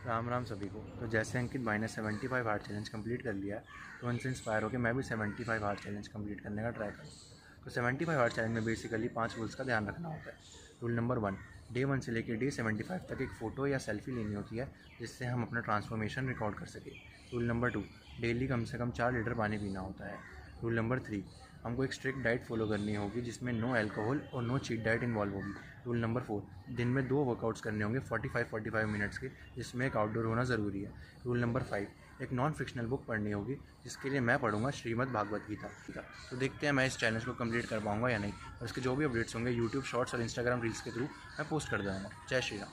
राम राम सभी को। तो जैसे अंकित भाई ने 75 हार्ड चैलेंज कंप्लीट कर लिया है, तो उनसे इंस्पायर होकर मैं भी 75 हार्ड चैलेंज कंप्लीट करने का ट्राई करूँ। तो 75 हार्ड चैलेंज में बेसिकली 5 रूल्स का ध्यान रखना होता है। रूल नंबर 1, डे 1 से लेकर डे 75 तक एक फ़ोटो या सेल्फी लेनी होती है, जिससे हम अपना ट्रांसफॉर्मेशन रिकॉर्ड कर सकें। रूल नंबर 2, डेली कम से कम 4 लीटर पानी पीना होता है। रूल नंबर 3, हमको एक स्ट्रिक्ट डाइट फॉलो करनी होगी, जिसमें नो अल्कोहल और नो चीट डाइट इन्वॉल्व होगी। रूल नंबर 4, दिन में 2 वर्कआउट्स करने होंगे 45 मिनट्स के, जिसमें एक आउटडोर होना ज़रूरी है। रूल नंबर 5, एक नॉन फिक्शनल बुक पढ़नी होगी, जिसके लिए मैं पढ़ूंगा श्रीमद् भागवत गीता। तो देखते हैं मैं इस चैलेंज को कंप्लीट कर पाऊंगा या नहीं, और इसके जो भी अपडेट्स होंगे यूट्यूब शॉर्ट्स और इंस्टाग्राम रील्स के थ्रू मैं पोस्ट कर दूँगा। जय श्री राम।